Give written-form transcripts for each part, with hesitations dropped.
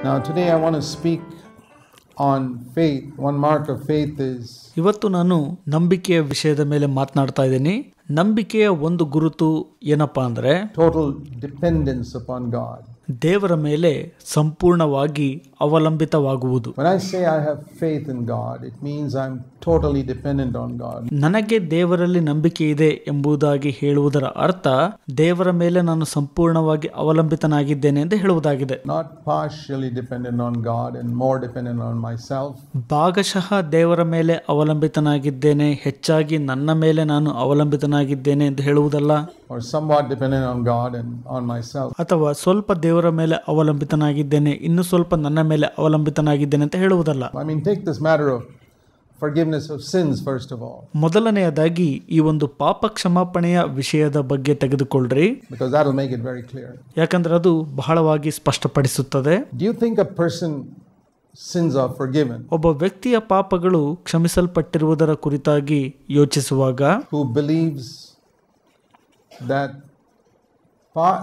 Now today I want to speak on faith. One mark of faith is ಇವತ್ತು ನಾನು ನಂಬಿಕೆಯ ವಿಷಯದ ಮೇಲೆ ಮಾತನಾಡ್ತಾ ಇದ್ದೀನಿ. ನಂಬಿಕೆಯ ಒಂದು ಗುರುತು ಏನಪ್ಪಾ ಅಂದ್ರೆ total dependence upon God. ದೇವರ ಮೇಲೆ ಸಂಪೂರ್ಣವಾಗಿ ಅವಲಂಬಿತವಾಗುವುದು. When I say I have faith in God, it means I'm totally dependent on God. ನನಗೆ ದೇವರಲ್ಲಿ ನಂಬಿಕೆ ಇದೆ ಎಂಬುದಾಗಿ ಹೇಳುವುದರ ಅರ್ಥ ದೇವರ ಮೇಲೆ ನಾನು ಸಂಪೂರ್ಣವಾಗಿ ಅವಲಂಬಿತನಾಗಿದ್ದೇನೆ ಎಂದು ಹೇಳುವುದಾಗಿದೆ. Not partially dependent on God and more dependent on myself. ಭಾಗಶಃ ದೇವರ ಮೇಲೆ ಅವಲಂಬಿತನಾಗಿದ್ದೇನೆ, ಹೆಚ್ಚಾಗಿ ನನ್ನ ಮೇಲೆ ನಾನು ಅವಲಂಬಿತನಾಗಿದ್ದೇನೆ ಎಂದು ಹೇಳುವುದಲ್ಲ. Or somewhat dependent on God and on myself. ಅಥವಾ ಸ್ವಲ್ಪ ದೇವರ ಮೇಲೆ ಅವಲಂಬಿತನಾಗಿದ್ದೇನೆ, ಇನ್ನು ಸ್ವಲ್ಪ ನನ್ನ ಮೇಲೆ ಅವಲಂಬಿತನಾಗಿದ್ದೇನೆ ಅಂತ ಹೇಳುವುದಲ್ಲ. I mean, take this matter of forgiveness of sins first of all. ಮೊದಲನೆಯದಾಗಿ ಈ ಒಂದು ಪಾಪ ಕ್ಷಮಾಪಣೆಯ ವಿಷಯದ ಬಗ್ಗೆ ತೆಗೆದುಕೊಳ್ಳ್ರಿ, because that will make it very clear. ಯಾಕಂದ್ರೆ ಅದು ಬಹಳವಾಗಿ ಸ್ಪಷ್ಟಪಡಿಸುತ್ತದೆ. Do you think a person sins are forgiven? ಒಬ್ಬ ವ್ಯಕ್ತಿಯ ಪಾಪಗಳು ಕ್ಷಮಿಸಲ್ಪಟ್ಟಿರುವುದರ ಕುರಿತಾಗಿ ಯೋಚಿಸುವಾಗ who believes that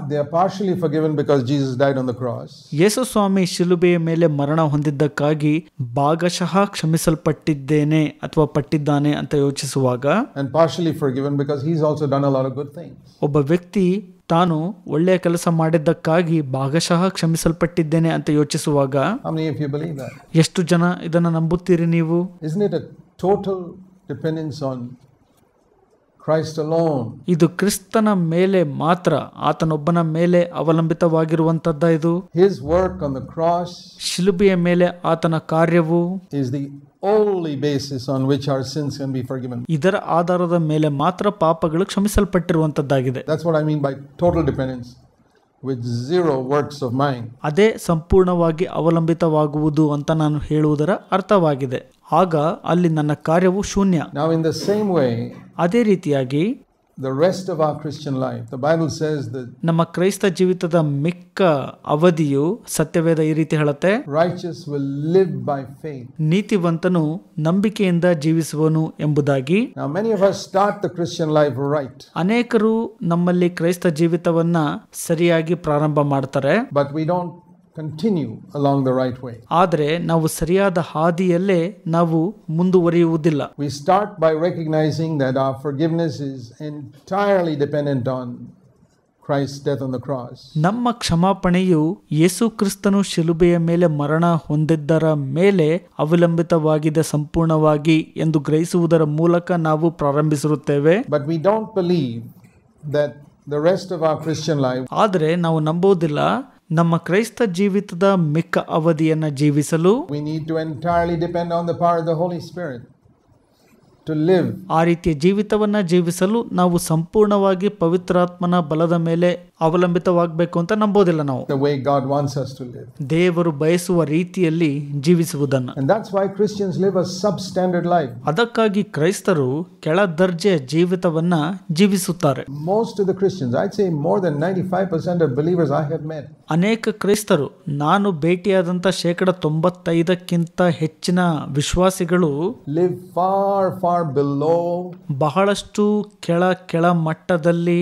they are partially forgiven because Jesus died on the cross. ಯೇಸು ಸ್ವಾಮಿ ಶಿಲುಬೆಯ ಮೇಲೆ ಮರಣ ಹೊಂದಿದ್ದಕ್ಕಾಗಿ ಭಾಗಶಃ ಕ್ಷಮಿಸಲ್ಪಟ್ಟಿದ್ದೇನೆ ಅಥವಾ ಪಟ್ಟಿದ್ದಾನೆ ಅಂತ ಯೋಚಿಸುವಾಗ, and partially forgiven because he's also done a lot of good things. ಒಬ್ಬ ವ್ಯಕ್ತಿ ತಾನು ಒಳ್ಳೆಯ ಕೆಲಸ ಮಾಡಿದ್ದಕ್ಕಾಗಿ ಭಾಗಶಃ ಕ್ಷಮಿಸಲ್ಪಟ್ಟಿದ್ದೇನೆ ಅಂತ ಯೋಚಿಸುವಾಗ, how many of you believe that? ಎಷ್ಟು ಜನ ಇದನ್ನು ನಂಬುತ್ತೀರಿ ನೀವು? Isn't it a total dependence on Christ alone? ಇದು ಕ್ರಿಸ್ತನ ಮೇಲೆ ಮಾತ್ರ, ಆತನೊಬ್ಬನ ಮೇಲೆ ಅವಲಂಬಿತವಾಗಿರುವಂತದ್ದ. ಇದು His work on the cross ಶಿಲುಬೆಯ ಮೇಲೆ ಆತನ ಕಾರ್ಯವು is the only basis on which our sins can be forgiven. ಇದರ ಆಧಾರದ ಮೇಲೆ ಮಾತ್ರ ಪಾಪಗಳು ಕ್ಷಮಿಸಲ್ಪಟ್ಟಿರುವಂತದ್ದಾಗಿದೆ. That's what I mean by total dependence with zero works of mine. ಅದೇ ಸಂಪೂರ್ಣವಾಗಿ ಅವಲಂಬಿತವಾಗುವುದು ಅಂತ ನಾನು ಹೇಳುವುದರ ಅರ್ಥವಾಗಿದೆ. ಆಗ ಅಲ್ಲಿ ನನ್ನ ಕಾರ್ಯವು ಶೂನ್ಯ. Now in the same way, ಅದೇ ರೀತಿಯಾಗಿ the rest of our Christian life, the Bible says that ನಮ್ಮ ಕ್ರೈಸ್ತ ಜೀವಿತದ ಮಿಕ್ಕ ಅವಧಿಯು, ಸತ್ಯವೇದ ಈ ರೀತಿ ಹೇಳುತ್ತೆ, righteous will live by faith. ನೀತಿವಂತನು ನಂಬಿಕೆಯಿಂದ ಜೀವಿಸುವನು ಎಂಬುದಾಗಿ. Now many of us start the Christian life right. ಅನೇಕರು ನಮ್ಮಲ್ಲಿ ಕ್ರೈಸ್ತ ಜೀವಿತವನ್ನ ಸರಿಯಾಗಿ ಪ್ರಾರಂಭ ಮಾಡ್ತಾರೆ, but we don't continue along the right way. ಆದರೆ ನಾವು ಸರಿಯಾದ ಹಾದಿಯಲ್ಲೇ ನಾವು ಮುಂದುವರಿಯುವುದಿಲ್ಲ. We start by recognizing that our forgiveness is entirely dependent on Christ's death on the cross. ನಮ್ಮ ಕ್ಷಮಾಪಣೆಯು ಯೇಸು ಕ್ರಿಸ್ತನು ಶಿಲುಬೆಯ ಮೇಲೆ ಮರಣ ಹೊಂದಿದ್ದರ ಮೇಲೆ ಅವಲಂಬಿತವಾಗಿದೆ ಸಂಪೂರ್ಣವಾಗಿ ಎಂದು ಗ್ರಹಿಸುವುದರ ಮೂಲಕ ನಾವು ಪ್ರಾರಂಭಿಸಿರುತ್ತೇವೆ. But we don't believe that the rest of our Christian life, ಆದರೆ ನಾವು ನಂಬೋದಿಲ್ಲ ನಮ್ಮ ಕ್ರೈಸ್ತ ಜೀವಿತದ ಮಿಕ್ಕ ಅವಧಿಯನ್ನು ಜೀವಿಸಲು we need to entirely depend on the power of the Holy Spirit to live. ಆ ರೀತಿಯ ಜೀವಿತವನ್ನ ಜೀವಿಸಲು ನಾವು ಸಂಪೂರ್ಣವಾಗಿ ಪವಿತ್ರಾತ್ಮನ ಬಲದ ಮೇಲೆ ಅವಲಂಬಿತವಾಗಬೇಕು ಅಂತ ನಂಬೋದಿಲ್ಲ ನಾವು. The way God wants us to live. ದೇವರು ಬಯಸುವ ರೀತಿಯಲ್ಲಿ ಜೀವಿಸುವುದನ್ನು. And that's why Christians live a substandard life. ಅದಕ್ಕಾಗಿ ಕ್ರೈಸ್ತರು ಕೆಳ ದರ್ಜೆಯ ಜೀವಿತವನ್ನ ಜೀವಿಸುತ್ತಾರೆ. Most of the Christians, I'd say more than 95% of believers I have met, ಅನೇಕ ಕ್ರೈಸ್ತರು, ನಾನು ಭೇಟಿಯಾದಂಥ 95% ಹೆಚ್ಚಿನ ವಿಶ್ವಾಸಿಗಳು live far below ಬಹಳಷ್ಟು ಕೆಳ ಮಟ್ಟದಲ್ಲಿ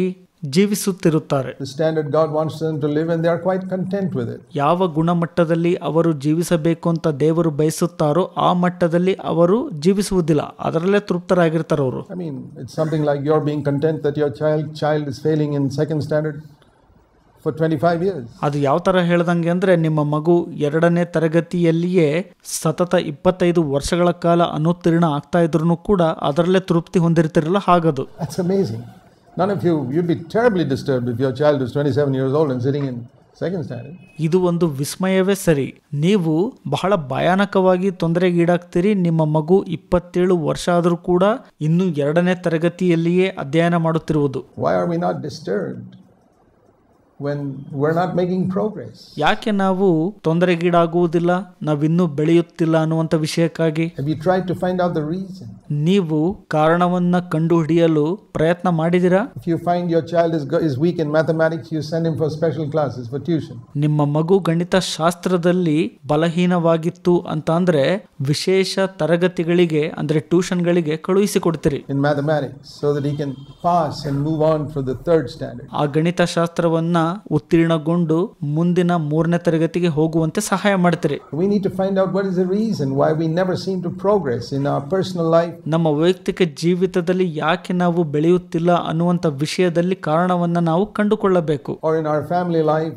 ಜೀವಿಸುತ್ತಿರುತ್ತಾರೆ. the standard God wants them to live, and they are quite content with it. ಯಾವ ಗುಣಮಟ್ಟದಲ್ಲಿ ಅವರು ಜೀವಿಸಬೇಕು ಅಂತ ದೇವರು ಬಯಸುತ್ತಾರೋ ಆ ಮಟ್ಟದಲ್ಲಿ ಅವರು ಜೀವಿಸುವುದಿಲ್ಲ, ಅದರಲ್ಲೇ ತೃಪ್ತರಾಗಿರ್ತಾರೆ ಅವರು. I mean, it's something like you're being content that your child is failing in second standard for 25 years. ಅದು ಯಾವ ತರ ಹೇಳ್ದಂಗೆ ಅಂದ್ರೆ, ನಿಮ್ಮ ಮಗು 2ನೇ ತರಗತಿಯಲ್ಲಿಯೇ ಸತತ 25 ವರ್ಷಗಳ ಕಾಲ ಅನುತ್ತೀರ್ಣ ಆಗ್ತಾ ಇದ್ರೂ ಕೂಡ ಅದರಲ್ಲೇ ತೃಪ್ತಿ ಹೊಂದಿರ್ತಿರಲ್ಲ, ಹಾಗದು. That's amazing. None of you'd be terribly disturbed if your child is 27 years old and sitting in second standard. ಇದು ಒಂದು ವಿಸ್ಮಯವೇ ಸರಿ. ನೀವು ಬಹಳ ಭಯಾನಕವಾಗಿ ತೊಂದರೆಗೀಡಾಗ್ತೀರಿ, ನಿಮ್ಮ ಮಗು 27 ವರ್ಷ ಆದರೂ ಕೂಡ ಇನ್ನೂ 2ನೇ ತರಗತಿಯಲ್ಲಿಯೇ ಅಧ್ಯಯನ ಮಾಡುತ್ತಿರುವುದು. Why are we not disturbed when we're not making progress? ಯಾಕೆ ನಾವು ತೊಂದರೆಗೀಡಾಗುವುದಿಲ್ಲ, ನಾವಿನ್ನೂ ಬೆಳೆಯುತ್ತಿಲ್ಲ ಅನ್ನುವಂಥ ವಿಷಯಕ್ಕಾಗಿ? Have you tried to find out the reason? ನೀವು ಕಾರಣವನ್ನ ಕಂಡುಹಿಡಿಯಲು ಪ್ರಯತ್ನ ಮಾಡಿದಿರಾ? If you find your child is weak in mathematics, you send him for special classes, for tuition. ನಿಮ್ಮ ಮಗು ಗಣಿತ ಶಾಸ್ತ್ರದಲ್ಲಿ ಬಲಹೀನವಾಗಿತ್ತು ಅಂತ ಅಂದ್ರೆ ವಿಶೇಷ ತರಗತಿಗಳಿಗೆ ಅಂದ್ರೆ ಟ್ಯೂಷನ್ಗಳಿಗೆ ಕಳುಹಿಸಿಕೊಡ್ತೀರಿ. In mathematics, so that he can pass and move on for the third standard. ಆ ಗಣಿತ ಶಾಸ್ತ್ರವನ್ನ ಉತ್ತೀರ್ಣಗೊಂಡು ಮುಂದಿನ 3ನೇ ತರಗತಿಗೆ ಹೋಗುವಂತೆ ಸಹಾಯ ಮಾಡ್ತೀರಿ. We need to find out what is the reason why we never seem to progress in our personal life. ನಮ್ಮ ವೈಯಕ್ತಿಕ ಜೀವಿತದಲ್ಲಿ ಯಾಕೆ ನಾವು ಬೆಳೆಯುತ್ತಿಲ್ಲ ಅನ್ನುವಂಥ ವಿಷಯದಲ್ಲಿ ಕಾರಣವನ್ನು ನಾವು ಕಂಡುಕೊಳ್ಳಬೇಕು. Or in our family life,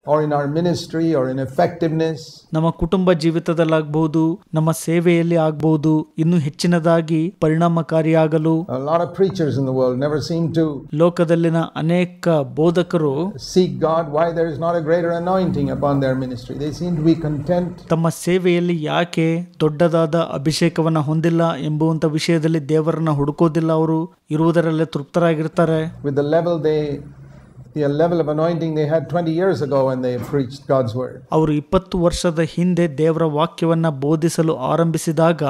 or in our ministry, or in effectiveness. ನಮ್ಮ ಕುಟುಂಬ ಜೀವಿತದಲ್ಲಾಗಬಹುದು, ನಮ್ಮ ಸೇವೆಯಲ್ಲಿ ಆಗಬಹುದು, ಇನ್ನೂ ಹೆಚ್ಚಿನದಾಗಿ ಪರಿಣಾಮಕಾರಿಯಾಗಲು. A lot of preachers in the world never seem to ಲೋಕದಲ್ಲಿನ ಅನೇಕ ಬೋಧಕರು seek God why there is not a greater anointing upon their ministry. They seem to be content. ತಮ್ಮ ಸೇವೆಯಲ್ಲಿ ಯಾಕೆ ದೊಡ್ಡದಾದ ಅಭಿಷೇಕವನ್ನ ಹೊಂದಿಲ್ಲ ಎಂಬುವಂತ ವಿಷಯದಲ್ಲಿ ದೇವರನ್ನ ಹುಡುಕೋದಿಲ್ಲ. ಅವರು ಇರುವುದರಲ್ಲೇ ತೃಪ್ತರಾಗಿರ್ತಾರೆ. With the level of anointing they had 20 years ago when they preached God's word. ಅವರು 20 ವರ್ಷದ ಹಿಂದೆ ದೇವರ ವಾಕ್ಯವನ್ನ ಬೋಧಿಸಲು ಆರಂಭಿಸಿದಾಗ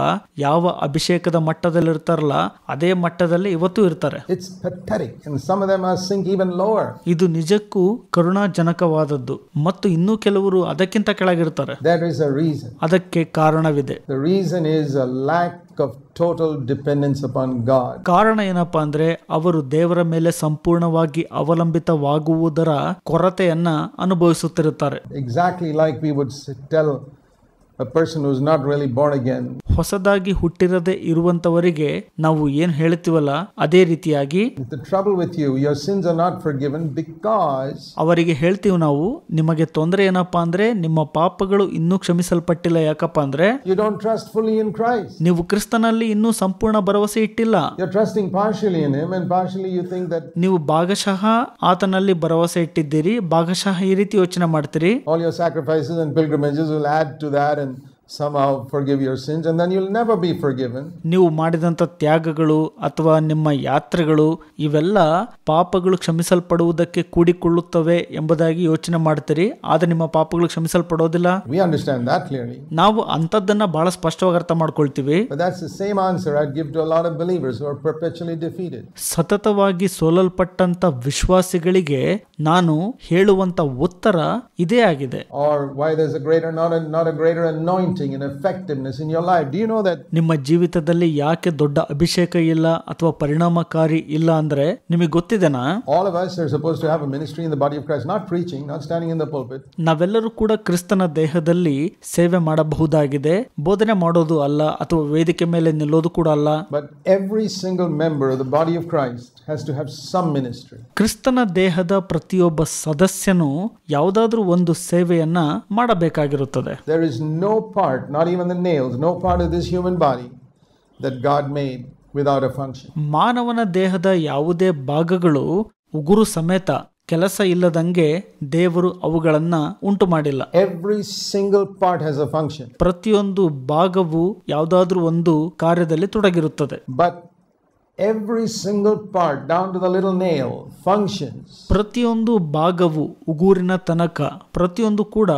ಯಾವ ಅಭಿಷೇಕದ ಮಟ್ಟದಲ್ಲಿರ್ತಾರಲ್ಲ ಅದೇ ಮಟ್ಟದಲ್ಲಿ ಇವತ್ತು ಇರ್ತಾರೆ. It's pathetic and some of them are sink even lower. ಇದು ನಿಜಕ್ಕೂ ಕರುಣಾಜನಕವಾದದ್ದು ಮತ್ತು ಇನ್ನೂ ಕೆಲವರು ಅದಕ್ಕಿಂತ ಕೆಳಗಿರ್ತಾರೆ. There is a reason. ಅದಕ್ಕೆ ಕಾರಣವಿದೆ. The reason is a lack of total dependence upon God. ಕಾರಣ ಏನಪ್ಪಾ ಅಂದ್ರೆ ಅವರು ದೇವರ ಮೇಲೆ ಸಂಪೂರ್ಣವಾಗಿ ಅವಲಂಬಿತವಾಗುವುದರ ಕೊರತೆಯನ್ನ ಅನುಭವಿಸುತ್ತಿರುತ್ತಾರೆ. Exactly like we would tell a person who is not really born again. ಹೊಸದಾಗಿ ಹುಟ್ಟಿರದೆ ಇರುವಂತವರಿಗೆ ನಾವು ಏನು ಹೇಳ್ತೀವಲ್ಲ ಅದೇ ರೀತಿಯಾಗಿ The trouble with you, your sins are not forgiven because ಅವರಿಗೆ ಹೇಳ್ತೀವಿ ನಾವು, ನಿಮಗೆ ತೊಂದರೆ ಏನಪ್ಪಾ ಅಂದ್ರೆ ನಿಮ್ಮ ಪಾಪಗಳು ಇನ್ನೂ ಕ್ಷಮಿಸಲ್ಪಟ್ಟಿಲ್ಲ. ಯಾಕಪ್ಪ ಅಂದ್ರೆ you don't trust fully in Christ. ನೀವು ಕ್ರಿಸ್ತನಲ್ಲಿ ಇನ್ನೂ ಸಂಪೂರ್ಣ ಭರವಸೆ ಇಟ್ಟಿಲ್ಲ. You're trusting partially in him and partially you think that ನೀವು ಭಾಗಶಃ ಆತನಲ್ಲಿ ಭರವಸೆ ಇಟ್ಟಿದ್ದೀರಿ, ಭಾಗಶಃ ಈ ರೀತಿ ಯೋಚನೆ ಮಾಡ್ತೀರಿ. all your sacrifices and pilgrimages will add to that and somehow forgive your sins and then you'll never be forgiven. ನೀವು ಮಾಡಿದಂಥ ತ್ಯಾಗಗಳು ಅಥವಾ ನಿಮ್ಮ ಯಾತ್ರೆಗಳು ಇವೆಲ್ಲ ಪಾಪಗಳು ಕ್ಷಮಿಸಲ್ಪಡುವುದಕ್ಕೆ ಕೂಡಿಕೊಳ್ಳುತ್ತವೆ ಎಂಬುದಾಗಿ ಯೋಚನೆ ಮಾಡ್ತೀರಿ, ಆದರೆ ನಿಮ್ಮ ಪಾಪಗಳು ಕ್ಷಮಿಸಲ್ಪಡೋದಿಲ್ಲ. We understand that clearly. ನಾವು ಅಂಥದ್ದನ್ನ ಬಹಳ ಸ್ಪಷ್ಟವಾಗಿ ಅರ್ಥ ಮಾಡ್ಕೊಳ್ತೀವಿ. But that's the same answer I'd give to a lot of believers who are perpetually defeated. ಸತತವಾಗಿ ಸೋಲಲ್ಪಟ್ಟಂತ ವಿಶ್ವಾಸಿಗಳಿಗೆ ನಾನು ಹೇಳುವಂತ ಉತ್ತರ ಇದೇ ಆಗಿದೆ. Or why there's a greater not a greater anointing and effectiveness in your life. Do you know that ನಿಮ್ಮ ಜೀವಿತದಲ್ಲಿ ಯಾಕೆ ದೊಡ್ಡ ಅಭಿಷೇಕ ಇಲ್ಲ ಅಥವಾ ಪರಿಣಾಮಕಾರಿ ಇಲ್ಲ ಅಂದ್ರೆ ನಿಮಗೆ ಗೊತ್ತಿದೆನಾ? all of us are supposed to have a ministry in the body of Christ, not preaching, not standing in the pulpit. ನಾವೆಲ್ಲರೂ ಕೂಡ ಕ್ರಿಸ್ತನ ದೇಹದಲ್ಲಿ ಸೇವೆ ಮಾಡಬಹುದಾಗಿದೆ, ಬೋಧನೆ ಮಾಡೋದು ಅಲ್ಲ ಅಥವಾ ವೇದಿಕೆ ಮೇಲೆ ನಿಲ್ಲೋದು ಕೂಡ ಅಲ್ಲ. But every single member of the body of Christ has to have some ministry. ಕ್ರಿಸ್ತನ ದೇಹದ ಪ್ರತಿಯೊಬ್ಬ ಸದಸ್ಯನು ಯಾವುದಾದ್ರೂ ಒಂದು ಸೇವೆಯನ್ನ ಮಾಡಬೇಕಾಗಿರುತ್ತದೆ. There is no part, not even the nails, no part of this human body that God made without a function. ಮಾನವನ ದೇಹದ ಯಾವುದೇ ಭಾಗಗಳು ಉಗುರು ಸಮೇತ ಕೆಲಸ ಇಲ್ಲದಂಗೆ ದೇವರು ಅವುಗಳನ್ನ ಉಂಟು ಮಾಡಿಲ್ಲ. Every single part has a function. ಪ್ರತಿಯೊಂದು ಭಾಗವು ಯಾವುದಾದ್ರೂ ಒಂದು ಕಾರ್ಯದಲ್ಲಿ ತೊಡಗಿರುತ್ತದೆ. But every single part down to the little nail functions. ಪ್ರತಿಯೊಂದು ಭಾಗವು ಉಗುರಿನ ತನಕ ಪ್ರತಿಯೊಂದು ಕೂಡ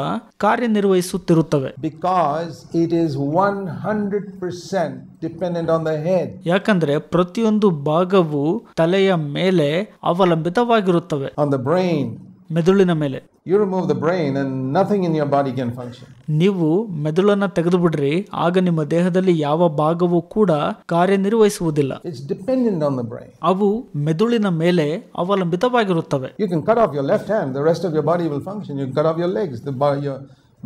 ಕಾರ್ಯನಿರ್ವಹಿಸುತ್ತಿರುತ್ತವೆ. Because it is 100% dependent on the head. ಯಾಕಂದ್ರೆ ಪ್ರತಿಯೊಂದು ಭಾಗವು ತಲೆಯ ಮೇಲೆ ಅವಲಂಬಿತವಾಗಿರುತ್ತವೆ. On the brain. ಮೆದುಳಿನ ಮೇಲೆ. You remove the brain and nothing in your body can function. ನೀವು ಮೆದುಳನ್ನ ತೆಗೆದು ಬಿಡ್ರಿ, ಆಗ ನಿಮ್ಮ ದೇಹದಲ್ಲಿ ಯಾವ ಭಾಗವೂ ಕೂಡ ಕಾರ್ಯನಿರ್ವಹಿಸುವುದಿಲ್ಲ. It's dependent on the brain. ಅವು ಮೆದುಳಿನ ಮೇಲೆ ಅವಲಂಬಿತವಾಗಿರುತ್ತವೆ. You can cut off your left hand, the rest of your body will function. You can cut off your legs,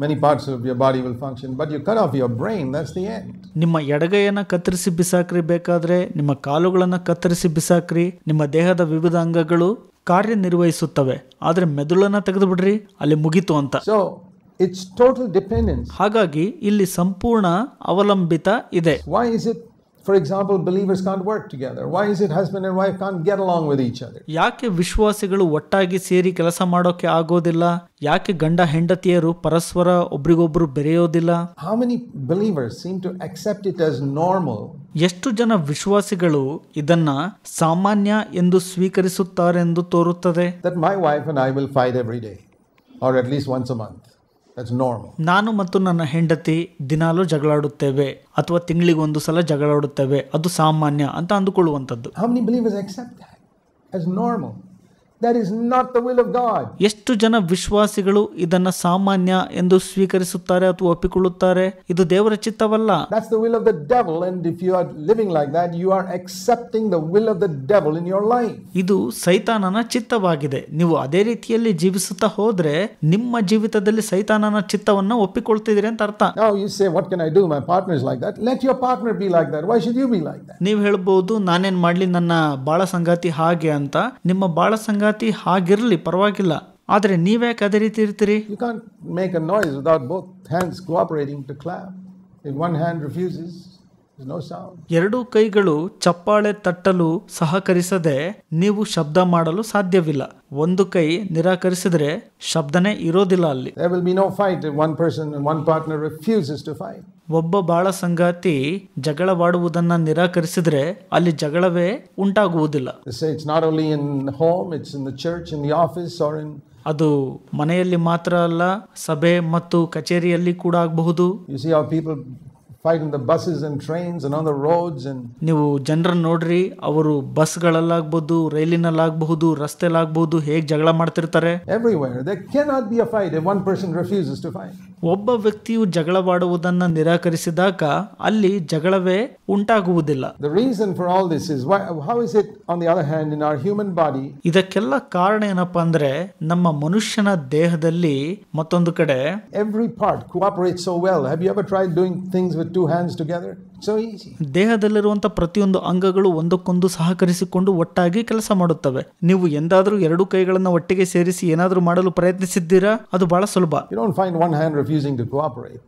many parts of your body will function, but you cut off your brain, that's the end. ನಿಮ್ಮ ಎಡಗೈಯನ್ನ ಕತ್ತರಿಸಿ ಬಿಸಾಕ್ರಿ, ಬೇಕಾದ್ರೆ ನಿಮ್ಮ ಕಾಲುಗಳನ್ನ ಕತ್ತರಿಸಿ ಬಿಸಾಕ್ರಿ, ನಿಮ್ಮ ದೇಹದ ವಿವಿಧ ಅಂಗಗಳು ಕಾರ್ಯನಿರ್ವಹಿಸುತ್ತವೆ, ಆದ್ರೆ ಮೆದುಳನ್ನ ತೆಗೆದು ಬಿಡ್ರಿ, ಅಲ್ಲಿ ಮುಗಿತು ಅಂತ. So it's total dependence. ಹಾಗಾಗಿ ಇಲ್ಲಿ ಸಂಪೂರ್ಣ ಅವಲಂಬಿತ ಇದೆ. Why is it, for example, believers can't work together? Why is it husband and wife can't get along with each other? ಯಾಕೆ ವಿಶ್ವಾಸಿಗಳು ಒಟ್ಟಾಗಿ ಸೇರಿ ಕೆಲಸ ಮಾಡೋಕೆ ಆಗೋದಿಲ್ಲ? ಯಾಕೆ ಗಂಡ ಹೆಂಡತಿಯರು ಪರಸ್ಪರ ಒಬ್ರಿಗೊಬ್ರು ಬೆರೆಯೋದಿಲ್ಲ? How many believers seem to accept it as normal? ಎಷ್ಟು ಜನ ವಿಶ್ವಾಸಿಗಳು ಇದನ್ನ ಸಾಮಾನ್ಯ ಎಂದು ಸ್ವೀಕರಿಸುತ್ತಾರೆಂದು ತೋರುತ್ತದೆ. That my wife and I will fight every day or at least once a month. That's normal. ನಾನು ಮತ್ತು ನನ್ನ ಹೆಂಡತಿ ದಿನಾಲೂ ಜಗಳಾಡುತ್ತೇವೆ ಅಥವಾ ತಿಂಗಳಿಗೆ ಒಂದು ಸಲ ಜಗಳಾಡುತ್ತೇವೆ, ಅದು ಸಾಮಾನ್ಯ ಅಂತ ಅಂದುಕೊಳ್ಳುವಂಥದ್ದು. How many believers accept that as normal? That is not the will of God. ಎಷ್ಟು ಜನ ವಿಶ್ವಾಸಿಗಳು ಇದನ್ನ ಸಾಮಾನ್ಯ ಎಂದು ಸ್ವೀಕರಿಸುತ್ತಾರೆ ಅಥವಾ ಒಪ್ಪಿಕೊಳ್ಳುತ್ತಾರೆ? ಇದು ದೇವರ ಚಿತ್ತವಲ್ಲ. That's the will of the devil, and if you are living like that, you are accepting the will of the devil in your life. ಇದು ಸೈತಾನನ ಚಿತ್ತವಾಗಿದೆ. ನೀವು ಅದೇ ರೀತಿಯಲ್ಲಿ ಜೀವಿಸುತ್ತಾ ಹೋದ್ರೆ ನಿಮ್ಮ ಜೀವಿತದಲ್ಲಿ ಸೈತಾನನ ಚಿತ್ತವನ್ನ ಒಪ್ಪಿಕೊಳ್ತಿದ್ದೀರಿ ಅಂತ ಅರ್ಥ. Now you say, what can I do? My partner is like that. Let your partner be like that. Why should you be like that? ನೀವು ಹೇಳ್ಬಹುದು, ನಾನೇನ್ ಮಾಡ್ಲಿ, ನನ್ನ ಬಾಳ ಸಂಗಾತಿ ಹಾಗೆ ಅಂತ. ನಿಮ್ಮ ಬಾಳ ಸಂಗಾತಿ ಹಾಗಿರ್ಲಿ, ಪರವಾಗಿಲ್ಲ. ಆದ್ರೆ ನೀವ್ಯಾಕೆ ಅದೇ ರೀತಿ ಇರ್ತೀರಿ? You can't make a noise without both hands cooperating to clap. If one hand refuses, there's no sound. ಎರಡೂ ಕೈಗಳು ಚಪ್ಪಾಳೆ ತಟ್ಟಲು ಸಹಕರಿಸದೆ ನೀವು ಶಬ್ದ ಮಾಡಲು ಸಾಧ್ಯವಿಲ್ಲ. ಒಂದು ಕೈ ನಿರಾಕರಿಸಿದ್ರೆ ಶಬ್ದನೇ ಇರೋದಿಲ್ಲ ಅಲ್ಲಿ. There will be no fight if one person and one partner refuses to fight. ಒಬ್ಬ ಬಾಳ ಸಂಗಾತಿ ಜಗಳವಾಡುವುದನ್ನ ನಿರಾಕರಿಸಿದ್ರೆ ಅಲ್ಲಿ ಜಗಳವೇ ಉಂಟಾಗುವುದಿಲ್ಲ. They say it's not only in home, it's in the church, in the office, or in. ಅದು ಮನೆಯಲ್ಲಿ ಮಾತ್ರ ಅಲ್ಲ, ಸಭೆ ಮತ್ತು ಕಚೇರಿಯಲ್ಲಿ ಕೂಡ ಆಗಬಹುದು. You see how people fight in the buses and trains and on the roads and. ನೀವು ಜನರನ್ನು ನೋಡ್ರಿ, ಅವರು ಬಸ್ಗಳಲ್ಲಾಗಬಹುದು, ರೈಲಿನಲ್ಲಾಗಬಹುದು, ರಸ್ತೆಲಾಗಬಹುದು, ಹೇಗೆ ಜಗಳ ಮಾಡ್ತಿರ್ತಾರೆ. Everywhere there cannot be a fight if one person refuses to fight. ಒಬ್ಬ ವ್ಯಕ್ತಿಯು ಜಗಳವಾಡುವುದನ್ನ ನಿರಾಕರಿಸಿದಾಗ ಅಲ್ಲಿ ಜಗಳವೇ ಉಂಟಾಗುವುದಿಲ್ಲ. The reason for all this is how is it on the other hand in our human body? ಇದಕ್ಕೆಲ್ಲ ಕಾರಣ ಏನಪ್ಪಾ ಅಂದ್ರೆ, ನಮ್ಮ ಮನುಷ್ಯನ ದೇಹದಲ್ಲಿ ಮತ್ತೊಂದು ಕಡೆ every part cooperates so well. Have you ever tried doing things with two hands together? So easy. ದೇಹದಲ್ಲಿರುವಂತ ಪ್ರತಿಯೊಂದು ಅಂಗಗಳು ಒಂದಕ್ಕೊಂದು ಸಹಕರಿಸಿಕೊಂಡು ಒಟ್ಟಾಗಿ ಕೆಲಸ ಮಾಡುತ್ತವೆ. ನೀವು ಎಂದಾದ್ರೂ ಎರಡು ಕೈಗಳನ್ನ ಒಟ್ಟಿಗೆ ಸೇರಿಸಿ ಏನಾದ್ರೂ ಮಾಡಲು ಪ್ರಯತ್ನಿಸಿದ್ದೀರಾ? ಅದು ಬಹಳ ಸುಲಭ. You don't find one hand refusing to cooperate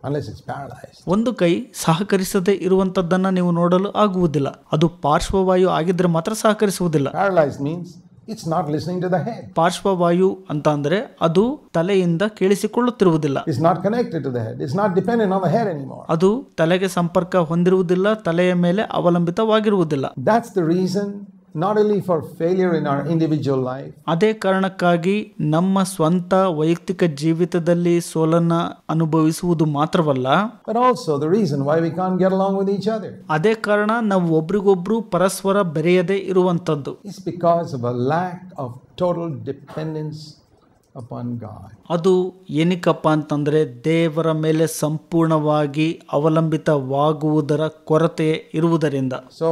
unless it's paralyzed. ಒಂದು ಕೈ ಸಹಕರಿಸದೆ ಇರುವಂತದ್ದನ್ನ ನೀವು ನೋಡಲು ಆಗುವುದಿಲ್ಲ. ಅದು ಪಾರ್ಶ್ವವಾಯು ಆಗಿದ್ರೆ ಮಾತ್ರ ಸಹಕರಿಸುವುದಿಲ್ಲ. Paralyzed means it's not listening to the head. ಪಾರ್ಶ್ವವಾಯು ಅಂತ ಅಂದ್ರೆ ಅದು ತಲೆಯಿಂದ ಕೇಳಿಸಿಕೊಳ್ಳುತ್ತಿರುವುದಿಲ್ಲ. It's not connected to the head. It's not dependent on the head anymore. ಅದು ತಲೆಗೆ ಸಂಪರ್ಕ ಹೊಂದಿರುವುದಿಲ್ಲ, ತಲೆಯ ಮೇಲೆ ಅವಲಂಬಿತವಾಗಿರುವುದಿಲ್ಲ. That's the reason not only for failure in our individual life. ಅದೇ ಕಾರಣಕ್ಕಾಗಿ ನಮ್ಮ ಸ್ವಂತ ವೈಯಕ್ತಿಕ ಜೀವಿತದಲ್ಲಿ ಸೋಲನ್ನ ಅನುಭವಿಸುವುದು ಮಾತ್ರವಲ್ಲ, but also the reason why we can't get along with each other. ಅದೇ ಕಾರಣ ನಾವು ಒಬ್ರಿಗೊಬ್ರು ಪರಸ್ಪರ ಬೆರೆಯದೇ ಇರುವಂತದ್ದು. It's because of a lack of total dependence upon God. ಅದು ಏನಕ್ಕಪ್ಪ ಅಂತಂದ್ರೆ, ದೇವರ ಮೇಲೆ ಸಂಪೂರ್ಣವಾಗಿ ಅವಲಂಬಿತವಾಗುವುದರ ಕೊರತೆ ಇರುವುದರಿಂದ. So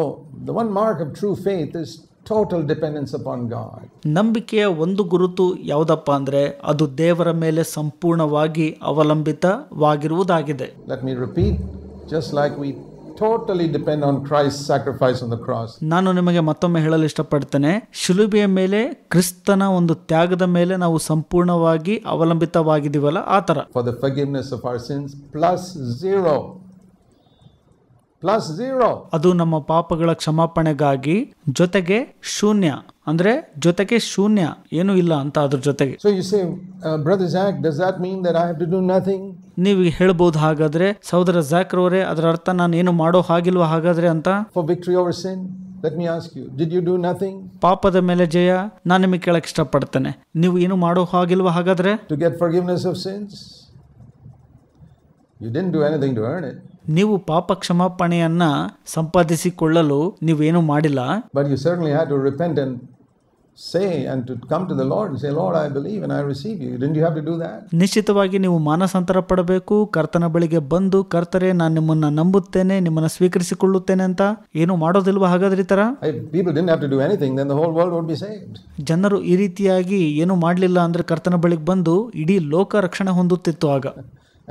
the one mark of true faith is total dependence upon God. ನಂಬಿಕೆಯ ಒಂದು ಗುರುತು ಯಾವುದಪ್ಪ ಅಂದ್ರೆ, ಅದು ದೇವರ ಮೇಲೆ ಸಂಪೂರ್ಣವಾಗಿ ಅವಲಂಬಿತವಾಗಿರುವುದಾಗಿದೆ. Let me repeat, just like we totally depend on Christ's sacrifice on the cross. ನಾನು ನಿಮಗೆ ಮತ್ತೊಮ್ಮೆ ಹೇಳಲು ಇಷ್ಟಪಡ್ತೇನೆ, ಶಿಲುಬೆಯ ಮೇಲೆ ಕ್ರಿಸ್ತನ ಒಂದು ತ್ಯಾಗದ ಮೇಲೆ ನಾವು ಸಂಪೂರ್ಣವಾಗಿ ಅವಲಂಬಿತವಾಗಿದ್ದೀವಲ್ಲ, ಆ ತರ. For the forgiveness of our sins plus zero. ಅದು ನಮ್ಮ ಪಾಪಗಳ ಕ್ಷಮಾಪಣೆಗಾಗಿ, ಜೊತೆಗೆ ಶೂನ್ಯ ಅಂದ್ರೆ ಜೊತೆಗೆ ಶೂನ್ಯ, ಏನೂ ಇಲ್ಲ ಅಂತ ಅದ್ರ ಜೊತೆಗೆ. So you say, Brother Zach, does that mean that I have to do nothing? ನೀವು ಹೇಳ್ಬೋದು, ಹಾಗಾದ್ರೆ ಸಹೋದರ ಜಾಕ್ ರವರೇ, ಅದರ ಅರ್ಥ ನಾನು ಏನು ಮಾಡೋ ಹಾಗಿಲ್ವಾ ಹಾಗಾದ್ರೆ ಅಂತ. For victory over sin, let me ask you, did you do nothing? ಪಾಪದ ಮೇಲೆ ಜಯ, ನಾನು ನಿಮಗೆ ಕೇಳಕ್ ಇಷ್ಟಪಡ್ತೇನೆ, ನೀವು ಏನು ಮಾಡೋ ಹಾಗಿಲ್ವಾ ಹಾಗಾದ್ರೆ? To get forgiveness of sins, you didn't do anything to earn it. ನೀವು ಪಾಪ ಕ್ಷಮಾಪಣೆಯನ್ನ ಸಂಪಾದಿಸಿಕೊಳ್ಳಲು ನೀವೇನು ಮಾಡಿಲ್ಲ. But you certainly had to repent and say and to come to the Lord and say, Lord, I believe and I receive you. Didn't you have to do that? ನಿಶ್ಚಿತವಾಗಿ ನೀವು ಮಾನಸಾಂತರ ಪಡಬೇಕು, ಕರ್ತನ ಬಳಿಗೆ ಬಂದು, ಕರ್ತರೇ ನಾನು ನಿಮ್ಮನ್ನ ನಂಬುತ್ತೇನೆ, ನಿಮ್ಮನ್ನ ಸ್ವೀಕರಿಸಿಕೊಳ್ಳುತ್ತೇನೆ ಅಂತ ಏನು ಮಾಡೋದಿಲ್ವಾ ಹಾಗಾದ್ರೆ ಈ ತರ? If people didn't have to do anything, then the whole world would be saved. ಜನರು ಈ ರೀತಿಯಾಗಿ ಏನು ಮಾಡಲಿಲ್ಲ ಅಂದ್ರೆ ಕರ್ತನ ಬಳಿಗೆ ಬಂದು ಇಡೀ ಲೋಕ ರಕ್ಷಣೆ ಹೊಂದುತ್ತಿತ್ತು ಆಗ.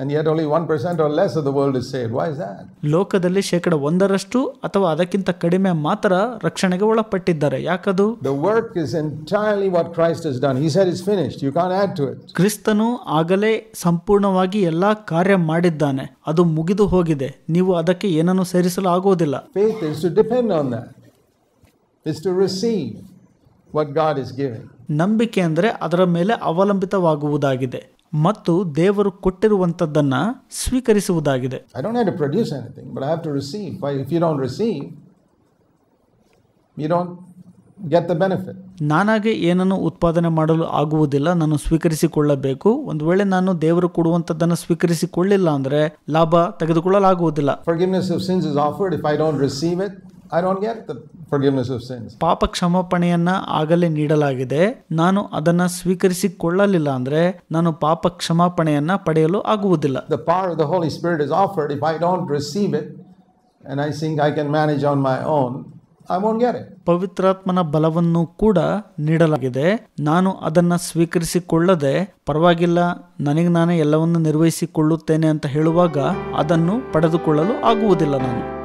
And yet only 1% or less of the world is saved. Why is that? ಲೋಕದಲ್ಲಿ 1% ಅಥವಾ ಅದಕ್ಕಿಂತ ಕಡಿಮೆ ಮಾತ್ರ ರಕ್ಷಣೆಗೆ ಒಳಪಟ್ಟಿದ್ದಾರೆ. ಯಾಕದು? The work is entirely what Christ has done. He said it's finished. You can't add to it. ಕ್ರಿಸ್ತನು ಆಗಲೇ ಸಂಪೂರ್ಣವಾಗಿ ಎಲ್ಲಾ ಕಾರ್ಯ ಮಾಡಿದ್ದಾನೆ, ಅದು ಮುಗಿದು ಹೋಗಿದೆ, ನೀವು ಅದಕ್ಕೆ ಏನನ್ನು ಸೇರಿಸಲು ಆಗೋದಿಲ್ಲ. Faith is to depend on that. It's to receive what God is giving. ನಂಬಿಕೆ ಅಂದ್ರೆ ಅದರ ಮೇಲೆ ಅವಲಂಬಿತವಾಗುವುದಾಗಿದೆ ಮತ್ತು ದೇವರು ಕೊಟ್ಟಿರುವಂತದ್ದನ್ನ ಸ್ವೀಕರಿಸುವುದಾಗಿದೆ. I don't have to produce anything, but I have to receive. If you don't receive, you don't get the benefit. ನಾನಾಗೆ ಏನನ್ನು ಉತ್ಪಾದನೆ ಮಾಡಲು ಆಗುವುದಿಲ್ಲ, ನಾನು ಸ್ವೀಕರಿಸಿಕೊಳ್ಳಬೇಕು. ಒಂದು ವೇಳೆ ನಾನು ದೇವರು ಕೊಡುವಂತದ್ದನ್ನು ಸ್ವೀಕರಿಸಿಕೊಳ್ಳಿಲ್ಲ ಅಂದ್ರೆ ಲಾಭ ತೆಗೆದುಕೊಳ್ಳಲಾಗುವುದಿಲ್ಲ. Forgiveness of sins is offered. If I don't receive it, I don't get the forgiveness of sins. ಪಾಪ ಕ್ಷಮಾಪಣೆಯನ್ನ ಆಗಲೇ ನೀಡಲಾಗಿದೆ, ನಾನು ಅದನ್ನ ಸ್ವೀಕರಿಸಿಕೊಳ್ಳಲಿಲ್ಲ ಅಂದ್ರೆ ನಾನು ಪಾಪ ಕ್ಷಮಾಪಣೆಯನ್ನ ಪಡೆಯಲು ಆಗುವುದಿಲ್ಲ. The power of the Holy Spirit is offered. If I don't receive it and I think I can manage on my own, I won't get it. ಪವಿತ್ರಾತ್ಮನ ಬಲವನ್ನು ಕೂಡ ನೀಡಲಾಗಿದೆ. ನಾನು ಅದನ್ನ ಸ್ವೀಕರಿಸಿಕೊಳ್ಳದೆ ಪರವಾಗಿಲ್ಲ, ನನಗೆ ನಾನೇ ಎಲ್ಲವನ್ನು ನಿರ್ವಹಿಸಿಕೊಳ್ಳುತ್ತೇನೆ ಅಂತ ಹೇಳುವಾಗ ಅದನ್ನು ಪಡೆದುಕೊಳ್ಳಲು ಆಗುವುದಿಲ್ಲ ನಾನು.